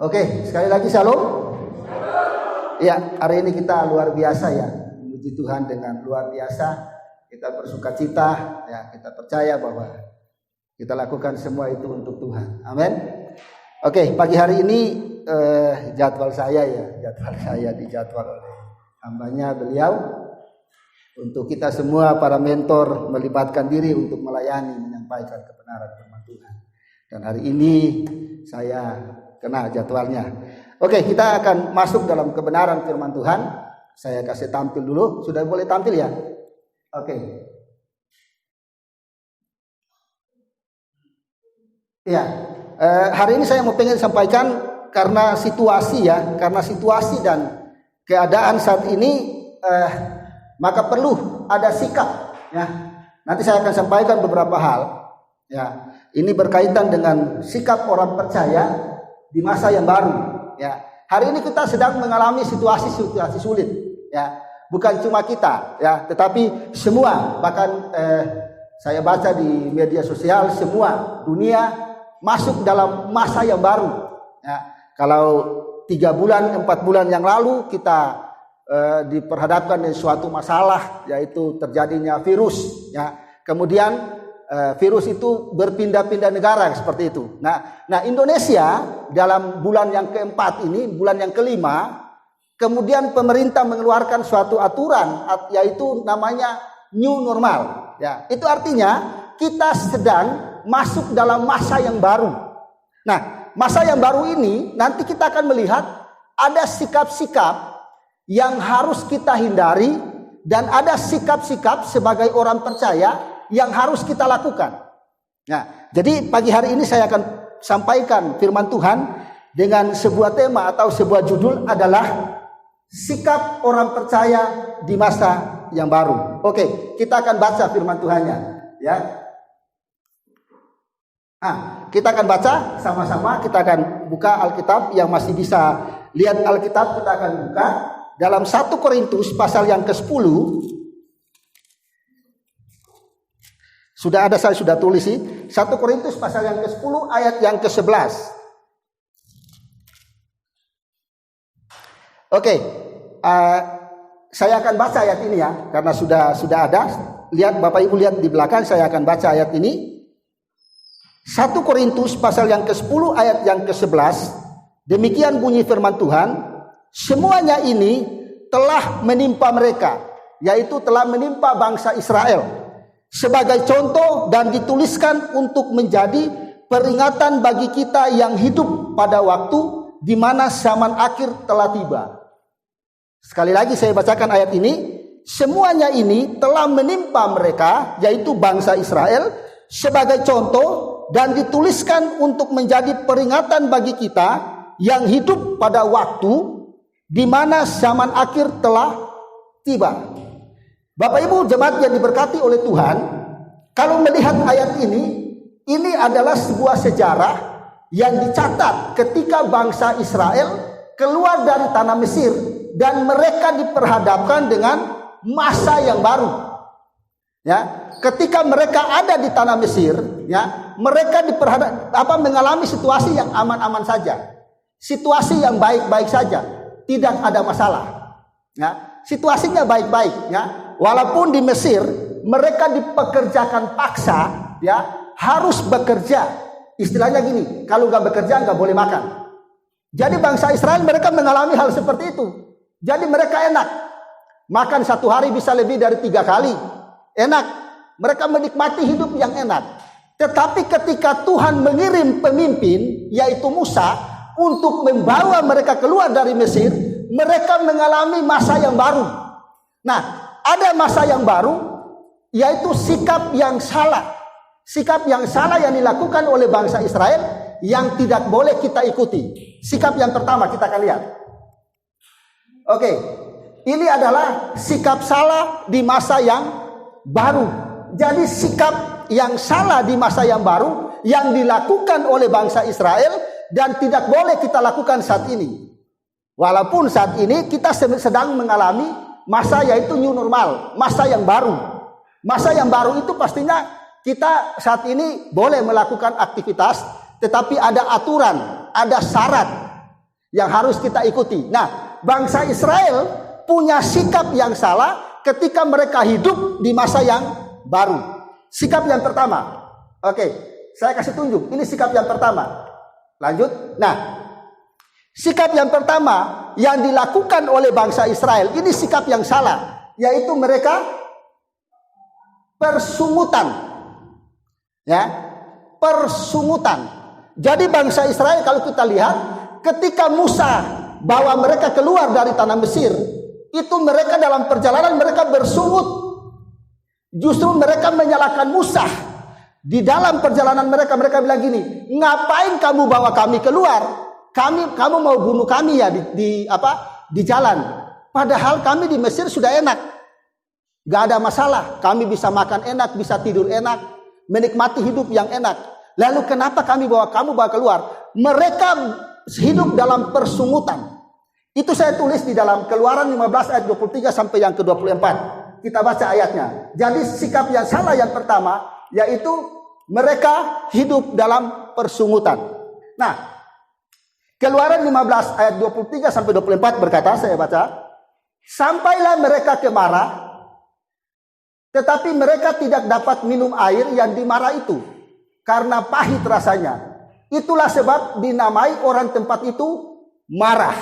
Oke, sekali lagi shalom. Ya, hari ini kita luar biasa ya, memuji Tuhan dengan luar biasa. Kita bersuka cita, ya kita percaya bahwa kita lakukan semua itu untuk Tuhan. Amin. Oke, pagi hari ini jadwal saya dijadwal oleh hambanya beliau untuk kita semua para mentor melibatkan diri untuk melayani, menyampaikan kebenaran firman Tuhan. Dan hari ini saya kena jadwalnya. Oke, kita akan masuk dalam kebenaran firman Tuhan. Saya kasih tampil dulu. Sudah boleh tampil ya? Oke. Ya, hari ini saya mau pengen sampaikan karena situasi dan keadaan saat ini, maka perlu ada sikap. Ya, nanti saya akan sampaikan beberapa hal. Ya, ini berkaitan dengan sikap orang percaya di masa yang baru. Ya, hari ini kita sedang mengalami situasi sulit. Ya, bukan cuma kita, ya, tetapi semua. Bahkan saya baca di media sosial, semua dunia masuk dalam masa yang baru. Ya, kalau 3 bulan, 4 bulan yang lalu kita diperhadapkan dengan suatu masalah, yaitu terjadinya virus. Ya, kemudian virus itu berpindah-pindah negara seperti itu. Nah, Indonesia dalam bulan yang keempat ini, bulan yang kelima, kemudian pemerintah mengeluarkan suatu aturan, yaitu namanya new normal. Ya, itu artinya kita sedang masuk dalam masa yang baru. Nah, masa yang baru ini nanti kita akan melihat ada sikap-sikap yang harus kita hindari dan ada sikap-sikap sebagai orang percaya yang harus kita lakukan. Nah, jadi pagi hari ini saya akan sampaikan firman Tuhan dengan sebuah tema atau sebuah judul adalah sikap orang percaya di masa yang baru. Oke, kita akan baca firman Tuhannya, ya. Kita akan baca sama-sama. Kita akan buka Alkitab. Yang masih bisa lihat Alkitab, kita akan buka dalam 1 Korintus pasal yang ke-10. Saya sudah tulis sih. 1 Korintus pasal yang ke-10 ayat yang ke-11. Oke, saya akan baca ayat ini ya, karena sudah ada. Lihat Bapak Ibu, lihat di belakang, saya akan baca ayat ini. 1 Korintus pasal yang ke-10 ayat yang ke-11. Demikian bunyi firman Tuhan, semuanya ini telah menimpa mereka, yaitu telah menimpa bangsa Israel, sebagai contoh dan dituliskan untuk menjadi peringatan bagi kita yang hidup pada waktu di mana zaman akhir telah tiba. Sekali lagi saya bacakan ayat ini. Semuanya ini telah menimpa mereka, yaitu bangsa Israel, sebagai contoh dan dituliskan untuk menjadi peringatan bagi kita yang hidup pada waktu di mana zaman akhir telah tiba. Bapak Ibu jemaat yang diberkati oleh Tuhan, kalau melihat ayat ini adalah sebuah sejarah yang dicatat ketika bangsa Israel keluar dari tanah Mesir dan mereka diperhadapkan dengan masa yang baru. Ya, ketika mereka ada di tanah Mesir, ya, mereka mengalami situasi yang aman-aman saja, situasi yang baik-baik saja, tidak ada masalah. Ya, situasinya baik-baik. Ya, walaupun di Mesir mereka dipekerjakan paksa, ya, harus bekerja. Istilahnya gini, kalau nggak bekerja nggak boleh makan. Jadi bangsa Israel mereka mengalami hal seperti itu. Jadi mereka enak, makan 1 hari bisa lebih dari 3 kali. Enak, mereka menikmati hidup yang enak. Tetapi ketika Tuhan mengirim pemimpin, yaitu Musa, untuk membawa mereka keluar dari Mesir, mereka mengalami masa yang baru. Nah, ada masa yang baru, yaitu sikap yang salah. Sikap yang salah yang dilakukan oleh bangsa Israel yang tidak boleh kita ikuti. Sikap yang pertama kita akan lihat. Oke, ini adalah sikap salah di masa yang baru. Jadi sikap yang salah di masa yang baru yang dilakukan oleh bangsa Israel dan tidak boleh kita lakukan saat ini. Walaupun saat ini kita sedang mengalami masa yaitu new normal, masa yang baru. Masa yang baru itu pastinya kita saat ini boleh melakukan aktivitas, tetapi ada aturan, ada syarat. yang harus kita ikuti. Nah, bangsa Israel punya sikap yang salah ketika mereka hidup di masa yang baru. Sikap yang pertama. Oke, saya kasih tunjuk. Ini sikap yang pertama. Lanjut. Nah, sikap yang pertama yang dilakukan oleh bangsa Israel, ini sikap yang salah, yaitu mereka persungutan. Ya, persungutan. Jadi bangsa Israel kalau kita lihat, ketika Musa bawa mereka keluar dari tanah Mesir, itu mereka dalam perjalanan mereka bersungut. Justru mereka menyalahkan Musa. Di dalam perjalanan mereka bilang gini, ngapain kamu bawa kami keluar? Kamu mau bunuh kami ya di jalan. Padahal kami di Mesir sudah enak, gak ada masalah. Kami bisa makan enak, bisa tidur enak, menikmati hidup yang enak. Lalu kenapa kamu bawa keluar? Mereka hidup dalam persungutan. Itu saya tulis di dalam Keluaran 15 ayat 23 sampai yang ke-24. Kita baca ayatnya. Jadi sikap yang salah yang pertama, yaitu mereka hidup dalam persungutan. Nah, Keluaran 15 ayat 23 sampai 24 berkata, saya baca, sampailah mereka ke Mara, tetapi mereka tidak dapat minum air yang di Mara itu, karena pahit rasanya. Itulah sebab dinamai orang tempat itu Marah.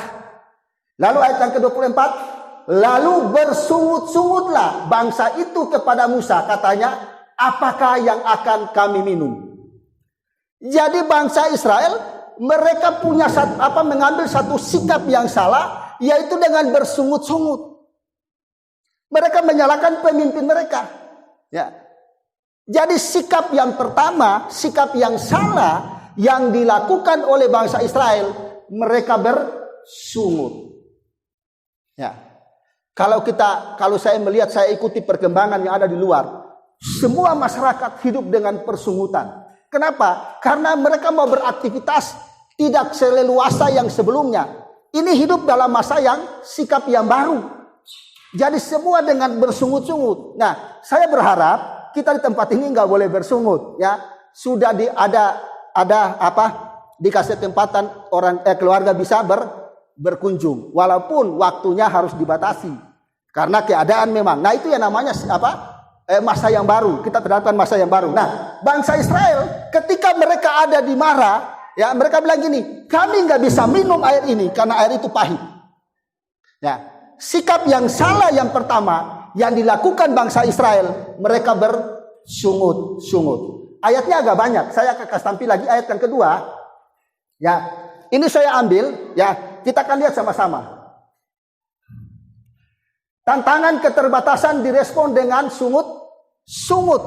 Lalu ayat yang ke-24, lalu bersungut-sungutlah bangsa itu kepada Musa, katanya, apakah yang akan kami minum? Jadi bangsa Israel, mereka punya mengambil satu sikap yang salah, yaitu dengan bersungut-sungut. Mereka menyalahkan pemimpin mereka. Ya. Jadi sikap yang pertama, sikap yang salah yang dilakukan oleh bangsa Israel, mereka bersungut. Ya. Kalau saya melihat, saya ikuti perkembangan yang ada di luar, semua masyarakat hidup dengan persungutan. Kenapa? Karena mereka mau beraktivitas tidak seleluasa yang sebelumnya. Ini hidup dalam masa yang sikap yang baru. Jadi semua dengan bersungut-sungut. Nah, saya berharap kita di tempat ini nggak boleh bersungut. Ya, sudah dikasih tempatan keluarga bisa berkunjung, walaupun waktunya harus dibatasi karena keadaan memang. Nah, itu yang namanya masa yang baru. Kita terhadapkan masa yang baru. Nah, bangsa Israel ketika mereka ada di Mara, ya mereka bilang gini, kami nggak bisa minum air ini karena air itu pahit. Ya, sikap yang salah yang pertama yang dilakukan bangsa Israel, mereka bersungut-sungut. Ayatnya agak banyak. Saya akan kasih tampil lagi ayat yang kedua. Ya, ini saya ambil. Ya, kita akan lihat sama-sama. Tantangan keterbatasan direspon dengan sungut-sungut.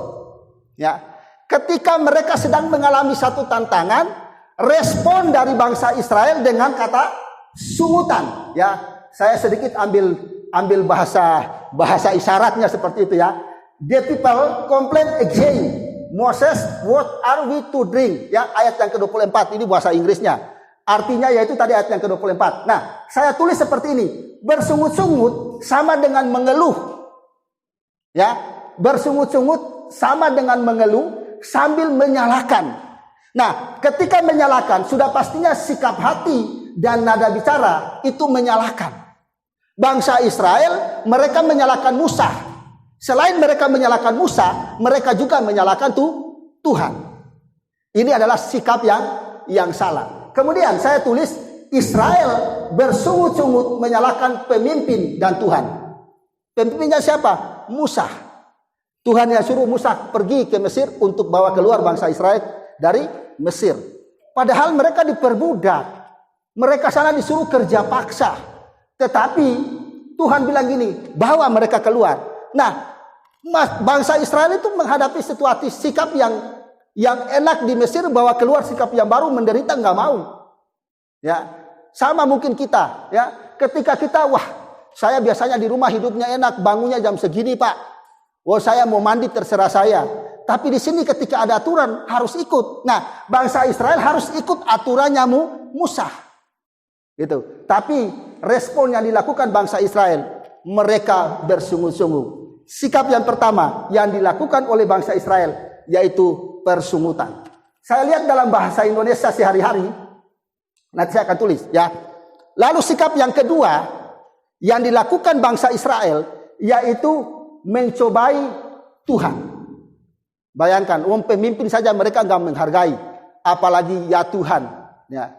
Ya, ketika mereka sedang mengalami satu tantangan, respon dari bangsa Israel dengan kata sungutan. Ya, saya sedikit ambil bahasa isyaratnya seperti itu ya. The people complain again. Moses, what are we to drink? Ya, ayat yang ke-24 ini bahasa Inggrisnya. Artinya yaitu tadi ayat yang ke-24. Nah, saya tulis seperti ini. Bersungut-sungut sama dengan mengeluh. Ya, bersungut-sungut sama dengan mengeluh sambil menyalahkan. Nah, ketika menyalahkan, sudah pastinya sikap hati dan nada bicara itu menyalahkan. Bangsa Israel, mereka menyalahkan Musa. Selain mereka menyalahkan Musa, mereka juga menyalahkan Tuhan. Ini adalah sikap yang salah. Kemudian saya tulis, Israel bersungut-sungut menyalahkan pemimpin dan Tuhan. Pemimpinnya siapa? Musa. Tuhan yang suruh Musa pergi ke Mesir untuk bawa keluar bangsa Israel dari Mesir. Padahal mereka diperbudak. Mereka sana disuruh kerja paksa. Tetapi Tuhan bilang gini, bawa mereka keluar. Nah, bangsa Israel itu menghadapi situasi sikap yang enak di Mesir, bawa keluar sikap yang baru, menderita nggak mau. Ya, sama mungkin kita. Ya, ketika kita, saya biasanya di rumah hidupnya enak, bangunnya jam segini Pak. Saya mau mandi terserah saya. Tapi di sini ketika ada aturan harus ikut. Nah, bangsa Israel harus ikut aturannya Musa. Gitu. Tapi respon yang dilakukan bangsa Israel, mereka bersungut-sungut. Sikap yang pertama yang dilakukan oleh bangsa Israel yaitu persungutan. Saya lihat dalam bahasa Indonesia sehari-hari. Nanti saya akan tulis ya. Lalu sikap yang kedua yang dilakukan bangsa Israel yaitu mencobai Tuhan. Bayangkan, pemimpin saja mereka enggak menghargai, apalagi ya Tuhan. Ya.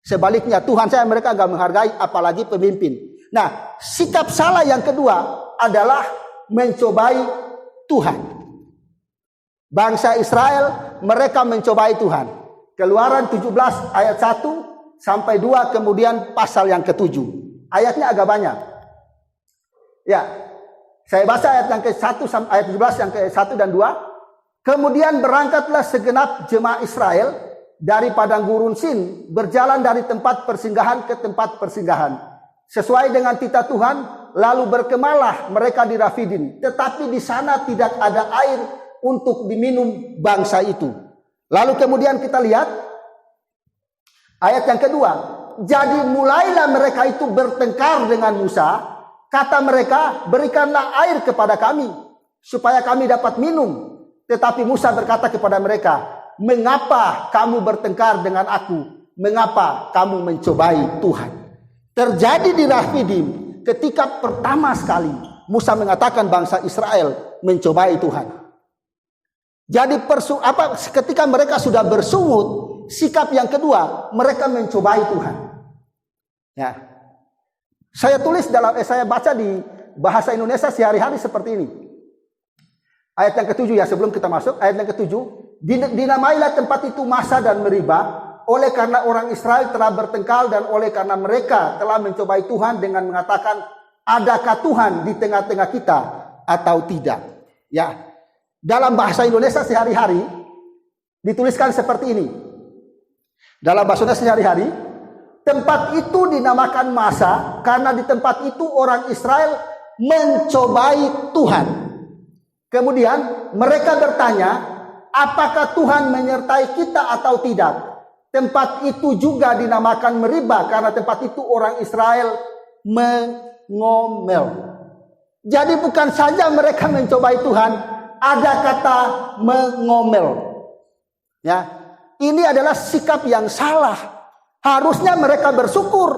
Sebaliknya Tuhan saya mereka enggak menghargai, apalagi pemimpin. Nah, sikap salah yang kedua adalah mencobai Tuhan. Bangsa Israel mereka mencobai Tuhan. Keluaran 17 ayat 1 sampai 2, kemudian pasal yang ke-7. Ayatnya agak banyak. Ya, saya baca ayat yang ke-1 sampai ayat 17 yang ke-1 dan 2. Kemudian berangkatlah segenap jemaah Israel dari padang gurun Sin, berjalan dari tempat persinggahan ke tempat persinggahan, sesuai dengan titah Tuhan, lalu berkemahlah mereka di Rafidim. Tetapi di sana tidak ada air untuk diminum bangsa itu. Lalu kemudian kita lihat ayat yang kedua. Jadi mulailah mereka itu bertengkar dengan Musa. Kata mereka, berikanlah air kepada kami, supaya kami dapat minum. Tetapi Musa berkata kepada mereka, mengapa kamu bertengkar dengan aku? Mengapa kamu mencobai Tuhan? Terjadi di Rafidim ketika pertama sekali Musa mengatakan bangsa Israel mencobai Tuhan. Jadi ketika mereka sudah bersungut, sikap yang kedua, mereka mencobai Tuhan. Ya. Saya baca di bahasa Indonesia sehari-hari seperti ini. Ayat yang ke-7 ya, sebelum kita masuk, ayat yang ke-7, dinamailah tempat itu Masa dan Meriba, oleh karena orang Israel telah bertengkar dan oleh karena mereka telah mencobai Tuhan dengan mengatakan, adakah Tuhan di tengah-tengah kita atau tidak? Ya, dalam bahasa Indonesia sehari-hari dituliskan seperti ini. Dalam bahasa Indonesia sehari-hari, tempat itu dinamakan Masa karena di tempat itu orang Israel mencobai Tuhan. Kemudian mereka bertanya, apakah Tuhan menyertai kita atau tidak? Tempat itu juga dinamakan Meriba karena tempat itu orang Israel mengomel. Jadi bukan saja mereka mencobai Tuhan, ada kata mengomel. Ya, ini adalah sikap yang salah. Harusnya mereka bersyukur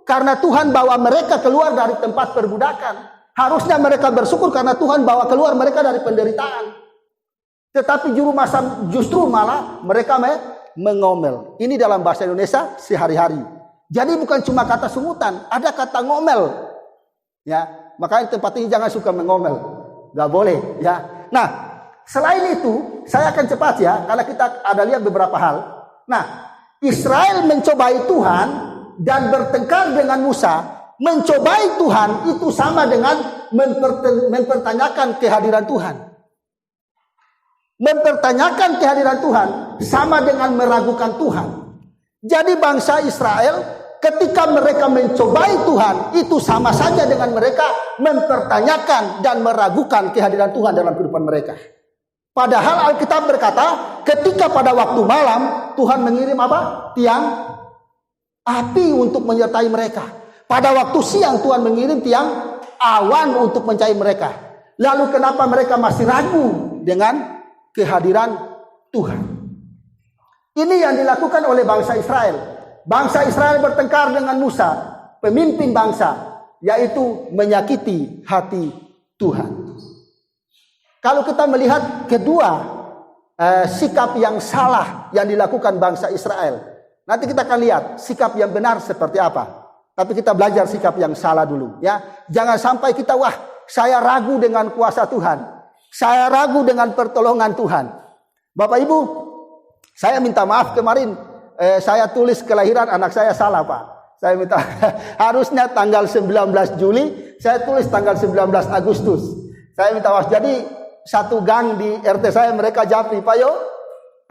karena Tuhan bawa mereka keluar dari tempat perbudakan. Harusnya mereka bersyukur karena Tuhan bawa keluar mereka dari penderitaan. Tetapi justru malah mereka mengomel. Ini dalam bahasa Indonesia sehari-hari. Jadi bukan cuma kata sungutan, ada kata ngomel. Ya, makanya tempat ini jangan suka mengomel. Gak boleh, ya. Nah, selain itu, saya akan cepat ya, karena kita ada lihat beberapa hal. Nah, Israel mencobai Tuhan dan bertengkar dengan Musa. Mencobai Tuhan itu sama dengan mempertanyakan kehadiran Tuhan. Mempertanyakan kehadiran Tuhan sama dengan meragukan Tuhan. Jadi bangsa Israel ketika mereka mencobai Tuhan itu sama saja dengan mereka mempertanyakan dan meragukan kehadiran Tuhan dalam kehidupan mereka. Padahal Alkitab berkata ketika pada waktu malam Tuhan mengirim apa? Tiang api untuk menyertai mereka. Pada waktu siang Tuhan mengirim tiang awan untuk mencari mereka. Lalu kenapa mereka masih ragu dengan kehadiran Tuhan? Ini yang dilakukan oleh bangsa Israel. Bangsa Israel bertengkar dengan Musa, pemimpin bangsa, yaitu menyakiti hati Tuhan. Kalau kita melihat kedua sikap yang salah yang dilakukan bangsa Israel, nanti kita akan lihat sikap yang benar seperti apa. Tapi kita belajar sikap yang salah dulu, ya. Jangan sampai kita saya ragu dengan kuasa Tuhan. Saya ragu dengan pertolongan Tuhan. Bapak Ibu, saya minta maaf kemarin saya tulis kelahiran anak saya salah, Pak. Saya minta harusnya tanggal 19 Juli, saya tulis tanggal 19 Agustus. Saya minta maaf. Jadi satu gang di RT saya mereka japri, Pak Yo,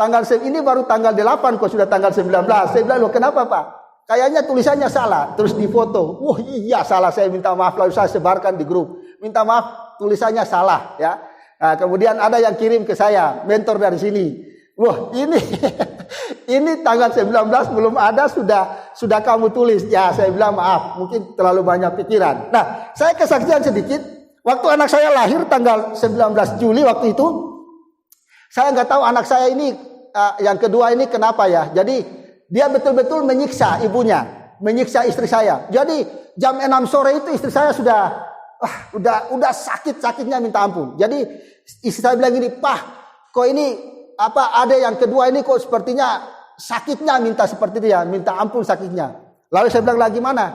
tanggal ini baru tanggal 8 kok sudah tanggal 19. Saya bilang, loh kenapa Pak? Kayaknya tulisannya salah, terus difoto. Wah iya salah, saya minta maaf, lalu saya sebarkan di grup. Minta maaf, tulisannya salah, ya. Nah, kemudian ada yang kirim ke saya, mentor dari sini. Wah ini tanggal 19 belum ada, sudah kamu tulis. Ya saya bilang maaf, mungkin terlalu banyak pikiran. Nah saya kesaksian sedikit. Waktu anak saya lahir tanggal 19 Juli waktu itu, saya nggak tahu anak saya ini yang kedua ini kenapa ya. Jadi dia betul-betul menyiksa ibunya. menyiksa istri saya. Jadi jam 6 sore itu istri saya udah sakit-sakitnya minta ampun. Jadi istri saya bilang gini, "Pak, kok ini ada yang kedua ini kok sepertinya sakitnya minta seperti itu ya, minta ampun sakitnya." Lalu saya bilang lagi, "Mana?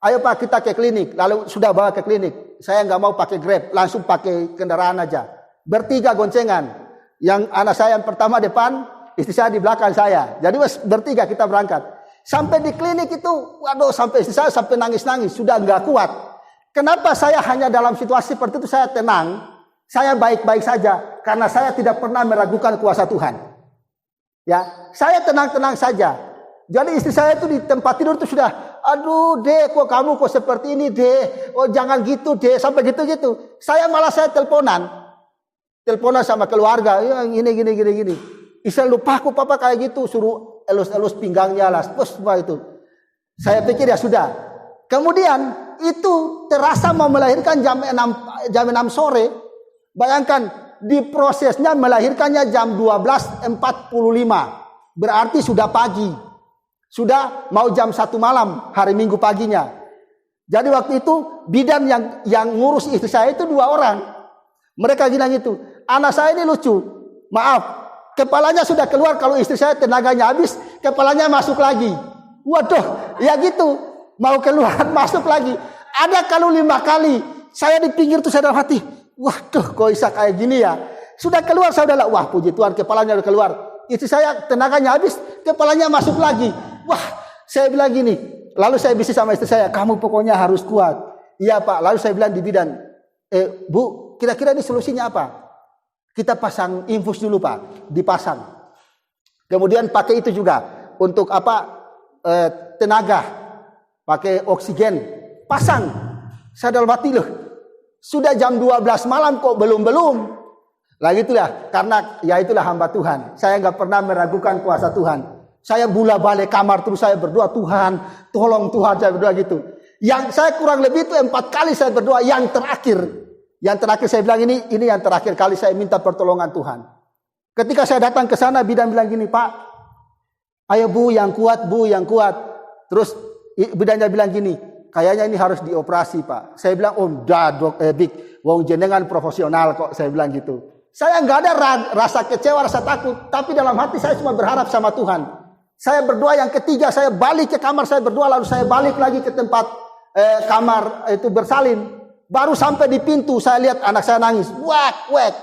Ayo Pak, kita ke klinik." Lalu sudah bawa ke klinik. Saya nggak mau pakai Grab, langsung pakai kendaraan aja. Bertiga goncengan. Yang anak saya yang pertama depan, istri saya di belakang saya. Jadi bertiga kita berangkat. Sampai di klinik itu, sampai istri saya sampai nangis-nangis, sudah nggak kuat. Kenapa saya hanya dalam situasi seperti itu saya tenang, saya baik-baik saja, karena saya tidak pernah meragukan kuasa Tuhan. Ya, saya tenang-tenang saja. Jadi istri saya itu di tempat tidur itu sudah, "Aduh deh, kok kamu kok seperti ini deh, oh jangan gitu deh," sampai gitu-gitu. Saya teleponan sama keluarga, "Ya gini. Istri lupa aku papa kayak gitu," suruh elus-elus pinggangnya lah, semua itu. Saya pikir ya sudah. Kemudian itu terasa mau melahirkan jam 6 sore. Bayangkan di prosesnya melahirkannya jam 12.45. Berarti sudah pagi. Sudah mau jam 1 malam hari Minggu paginya. Jadi waktu itu bidan yang ngurus istri saya itu 2 orang. Mereka bilang itu, "Anak saya ini lucu. Maaf, kepalanya sudah keluar kalau istri saya tenaganya habis, kepalanya masuk lagi." Waduh, ya gitu. Mau keluar, masuk lagi. Ada kalau 5 kali. Saya di pinggir tuh saya dalam hati, waduh kok bisa kayak gini ya. Sudah keluar, saya udah, wah puji Tuhan kepalanya udah keluar. Istri saya tenaganya habis, kepalanya masuk lagi. Wah, saya bilang gini. Lalu saya bisik sama istri saya, "Kamu pokoknya harus kuat." "Iya Pak." Lalu saya bilang di bidan, "Bu, kira-kira ini solusinya apa?" "Kita pasang infus dulu Pak." Dipasang. Kemudian pakai itu juga untuk tenaga, pakai oksigen, pasang. Saya dalam hati loh, sudah jam 12 malam kok belum. Lagi itulah, karena ya itulah hamba Tuhan. Saya nggak pernah meragukan kuasa Tuhan. Saya balik kamar terus saya berdoa, "Tuhan, tolong Tuhan," saya berdoa gitu. Yang saya kurang lebih itu 4 kali saya berdoa. Yang terakhir saya bilang ini yang terakhir kali saya minta pertolongan Tuhan. Ketika saya datang ke sana, bidan bilang gini, "Pak, ayo Bu yang kuat, Bu yang kuat." Terus bidannya bilang gini, "Kayaknya ini harus dioperasi Pak." Saya bilang, "Oh dok, Bik, wong jenengan profesional kok," saya bilang gitu. Saya nggak ada rasa kecewa, rasa takut, tapi dalam hati saya cuma berharap sama Tuhan. Saya berdoa yang ketiga, saya balik ke kamar, saya berdoa, lalu saya balik lagi ke tempat kamar itu bersalin. Baru sampai di pintu, saya lihat anak saya nangis. Wek.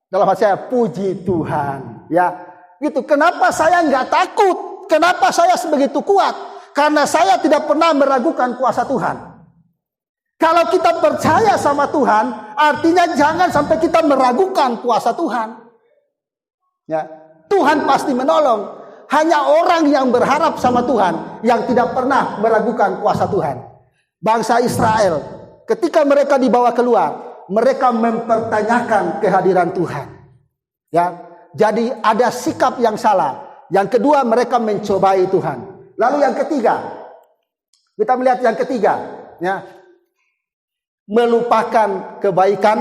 Dalam hati saya, puji Tuhan. Ya, gitu. Kenapa saya nggak takut? Kenapa saya sebegitu kuat? Karena saya tidak pernah meragukan kuasa Tuhan. Kalau kita percaya sama Tuhan, artinya jangan sampai kita meragukan kuasa Tuhan. Ya, Tuhan pasti menolong. Hanya orang yang berharap sama Tuhan yang tidak pernah meragukan kuasa Tuhan. Bangsa Israel, ketika mereka dibawa keluar, mereka mempertanyakan kehadiran Tuhan. Ya, jadi ada sikap yang salah. Yang kedua, mereka mencobai Tuhan. Lalu yang ketiga, kita melihat yang ketiga, ya, melupakan kebaikan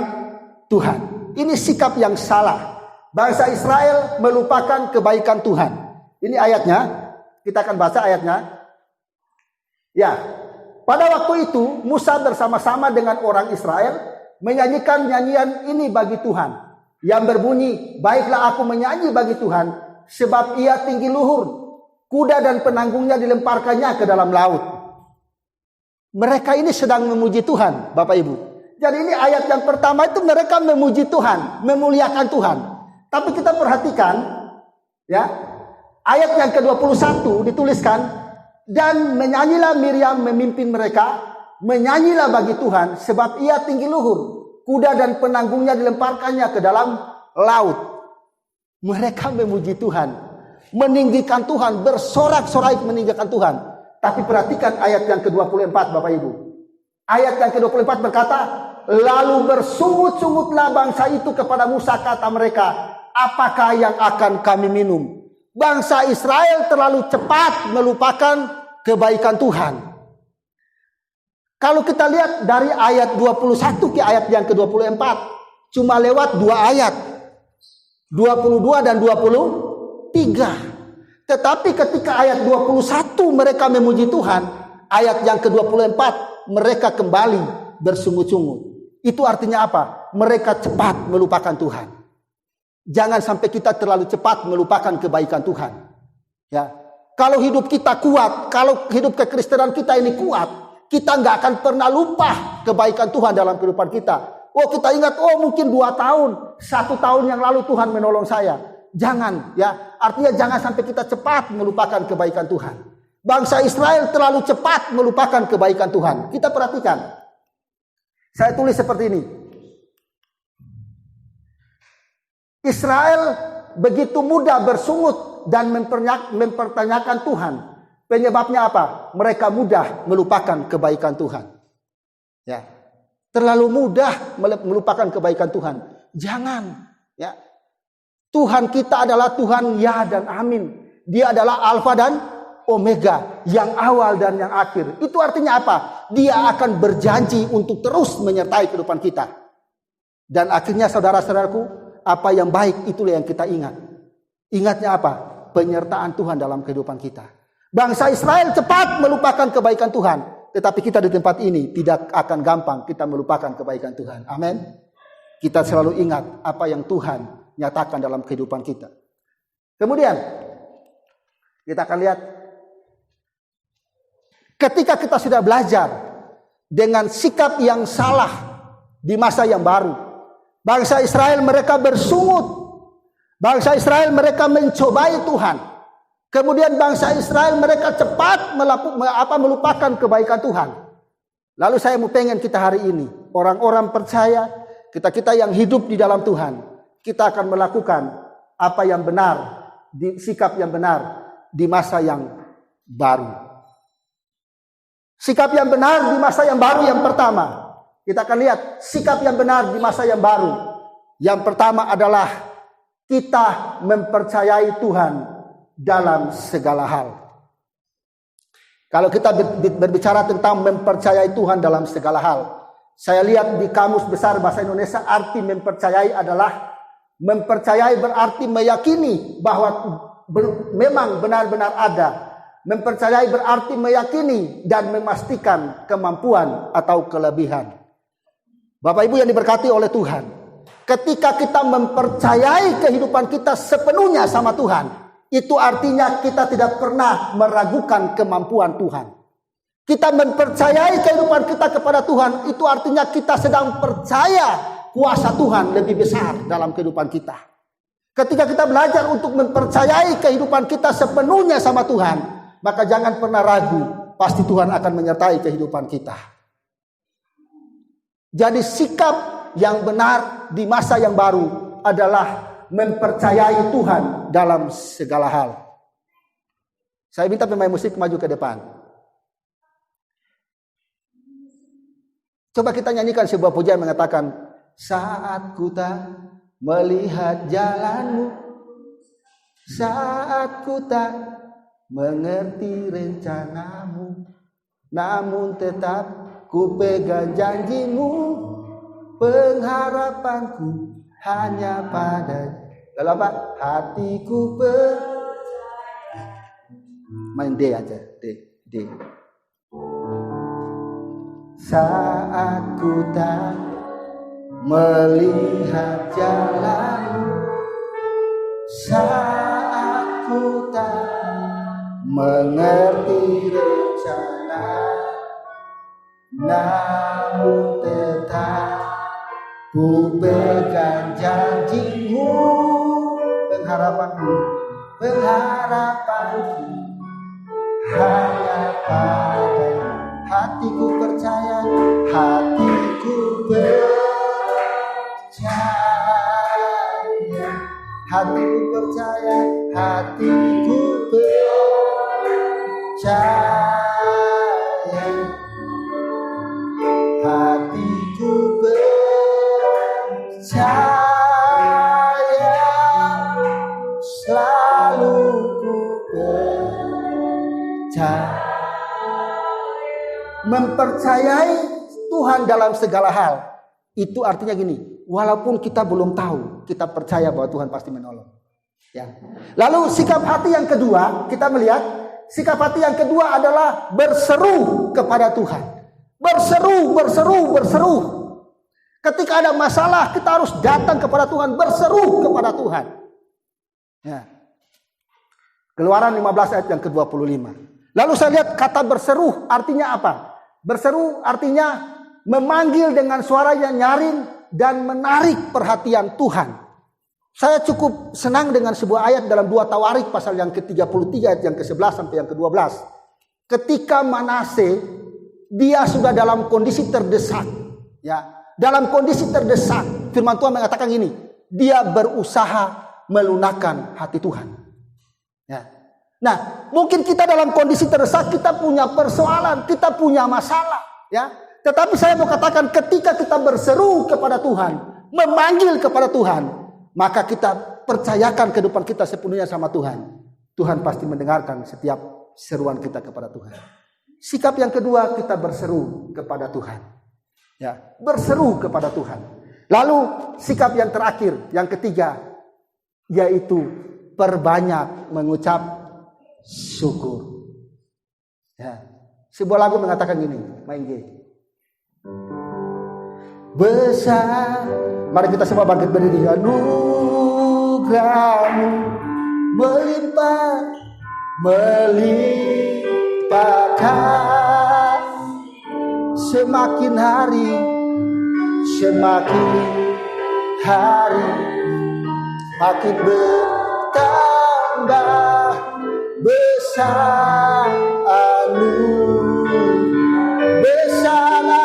Tuhan. Ini sikap yang salah. Bangsa Israel melupakan kebaikan Tuhan. Ini ayatnya, kita akan baca ayatnya. Ya, pada waktu itu Musa bersama-sama dengan orang Israel menyanyikan nyanyian ini bagi Tuhan, yang berbunyi, "Baiklah aku menyanyi bagi Tuhan, sebab ia tinggi luhur, kuda dan penanggungnya dilemparkannya ke dalam laut." Mereka ini sedang memuji Tuhan, Bapak Ibu. Jadi ini ayat yang pertama itu mereka memuji Tuhan, memuliakan Tuhan. Tapi kita perhatikan, ya, ayat yang ke-21 dituliskan, "Dan menyanyilah Miriam memimpin mereka, menyanyilah bagi Tuhan, sebab ia tinggi luhur, kuda dan penanggungnya dilemparkannya ke dalam laut." Mereka memuji Tuhan, meninggikan Tuhan, bersorak-sorai meninggikan Tuhan. Tapi perhatikan ayat yang ke-24 Bapak Ibu. Ayat yang ke-24 berkata, "Lalu bersungut-sungutlah bangsa itu kepada Musa, kata mereka, 'Apakah yang akan kami minum?'" Bangsa Israel terlalu cepat melupakan kebaikan Tuhan. Kalau kita lihat dari ayat 21 ke ayat yang ke-24, cuma lewat 2 ayat. 22 dan 23. Tetapi ketika ayat 21 mereka memuji Tuhan, Ayat yang ke-24, mereka kembali bersungut-sungut. Itu artinya apa? Mereka cepat melupakan Tuhan. Jangan sampai kita terlalu cepat melupakan kebaikan Tuhan. Ya, kalau hidup kita kuat, kalau hidup kekristenan kita ini kuat, kita nggak akan pernah lupa kebaikan Tuhan dalam kehidupan kita. Oh, kita ingat, oh mungkin 2 tahun, 1 tahun yang lalu Tuhan menolong saya. Jangan, ya. Artinya jangan sampai kita cepat melupakan kebaikan Tuhan. Bangsa Israel terlalu cepat melupakan kebaikan Tuhan. Kita perhatikan. Saya tulis seperti ini. Israel begitu mudah bersungut dan mempertanyakan Tuhan. Penyebabnya apa? Mereka mudah melupakan kebaikan Tuhan. Ya. Terlalu mudah melupakan kebaikan Tuhan. Jangan, ya. Tuhan kita adalah Tuhan ya dan amin. Dia adalah Alfa dan Omega, yang awal dan yang akhir. Itu artinya apa? Dia akan berjanji untuk terus menyertai kehidupan kita. Dan akhirnya saudara-saudaraku, apa yang baik itulah yang kita ingat. Ingatnya apa? Penyertaan Tuhan dalam kehidupan kita. Bangsa Israel cepat melupakan kebaikan Tuhan. Tetapi kita di tempat ini tidak akan gampang kita melupakan kebaikan Tuhan. Amin. Kita selalu ingat apa yang Tuhan nyatakan dalam kehidupan kita. Kemudian kita akan lihat, ketika kita sudah belajar dengan sikap yang salah di masa yang baru, bangsa Israel mereka bersungut, bangsa Israel mereka mencobai Tuhan. Kemudian bangsa Israel mereka cepat melupakan kebaikan Tuhan. Lalu saya mau pengen kita hari ini, orang-orang percaya, kita yang hidup di dalam Tuhan, kita akan melakukan apa yang benar, sikap yang benar di masa yang baru. Sikap yang benar di masa yang baru yang pertama. Kita akan lihat sikap yang benar di masa yang baru. Yang pertama adalah kita mempercayai Tuhan dalam segala hal. Kalau kita berbicara tentang mempercayai Tuhan dalam segala hal, saya lihat di Kamus Besar Bahasa Indonesia, arti mempercayai adalah mempercayai berarti meyakini bahwa memang benar-benar ada. Mempercayai berarti meyakini dan memastikan kemampuan atau kelebihan. Bapak Ibu yang diberkati oleh Tuhan, ketika kita mempercayai kehidupan kita sepenuhnya sama Tuhan, itu artinya kita tidak pernah meragukan kemampuan Tuhan. Kita mempercayai kehidupan kita kepada Tuhan, itu artinya kita sedang percaya kuasa Tuhan lebih besar dalam kehidupan kita. Ketika kita belajar untuk mempercayai kehidupan kita sepenuhnya sama Tuhan, maka jangan pernah ragu, pasti Tuhan akan menyertai kehidupan kita. Jadi sikap yang benar di masa yang baru adalah mempercayai Tuhan dalam segala hal. Saya minta pemain musik maju ke depan. Coba kita nyanyikan sebuah pujian mengatakan, saat ku tak melihat jalanmu, saat ku tak mengerti rencanamu, namun tetap ku pegang janjimu, pengharapanku hanya pada lalu apa? Hatiku main D aja, D. Saat ku tak melihat jalanmu, saat ku tak mengerti rencana, namun tetap ku pegang janjimu, pengharapanku hanya padamu. Hatiku percaya, hatiku percaya, hatiku percaya, hatiku percaya, hatiku percaya, selalu ku percaya. Mempercayai Tuhan dalam segala hal, itu artinya gini, walaupun kita belum tahu, kita percaya bahwa Tuhan pasti menolong. Ya. Lalu sikap hati yang kedua, kita melihat Sikap hati yang kedua adalah berseru kepada Tuhan. Berseru. Ketika ada masalah, kita harus datang kepada Tuhan, berseru kepada Tuhan. Ya. Keluaran 15 ayat yang ke-25. Lalu saya lihat kata berseru artinya apa? Berseru artinya memanggil dengan suara yang nyaring dan menarik perhatian Tuhan. Saya cukup senang dengan sebuah ayat dalam 2 Tawarik pasal yang ke-33 ayat yang ke-11 sampai yang ke-12. Ketika Manase dia sudah dalam kondisi terdesak, ya, dalam kondisi terdesak, firman Tuhan mengatakan ini, dia berusaha melunakkan hati Tuhan. Ya. Nah, mungkin kita dalam kondisi terdesak, kita punya persoalan, kita punya masalah, ya. Tetapi saya mau katakan ketika kita berseru kepada Tuhan, memanggil kepada Tuhan, maka kita percayakan kehidupan kita sepenuhnya sama Tuhan. Tuhan pasti mendengarkan setiap seruan kita kepada Tuhan. Sikap yang kedua, kita berseru kepada Tuhan. Ya, berseru kepada Tuhan. Lalu sikap yang terakhir, yang ketiga, yaitu perbanyak mengucap syukur. Ya, sebuah lagu mengatakan gini, main G. Besar, mari kita semua bangkit berdiri. Anugerahmu melimpahkan, semakin hari makin bertambah besar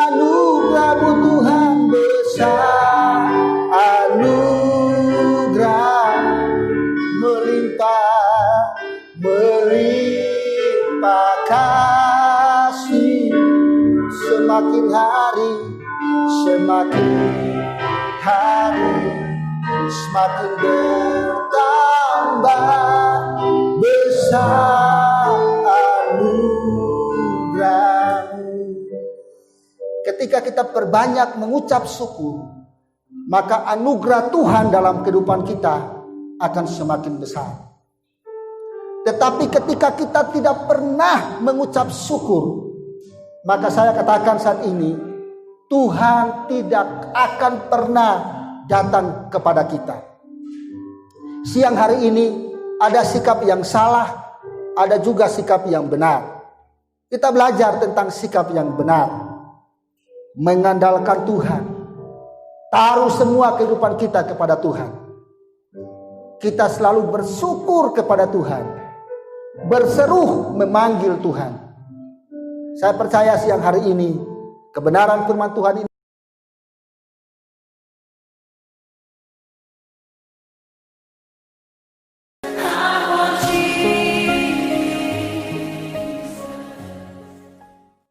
anugerahmu Tuhan, besar anugerah melimpah kasih, semakin hari semakin bertambah besar anugerahmu. Ketika kita perbanyak mengucap syukur, maka anugerah Tuhan dalam kehidupan kita akan semakin besar. Tetapi ketika kita tidak pernah mengucap syukur, maka saya katakan saat ini, Tuhan tidak akan pernah datang kepada kita. Siang hari ini ada sikap yang salah, ada juga sikap yang benar. Kita belajar tentang sikap yang benar. Mengandalkan Tuhan. Taruh semua kehidupan kita kepada Tuhan. Kita selalu bersyukur kepada Tuhan. Berseru memanggil Tuhan. Saya percaya siang hari ini kebenaran firman Tuhan ini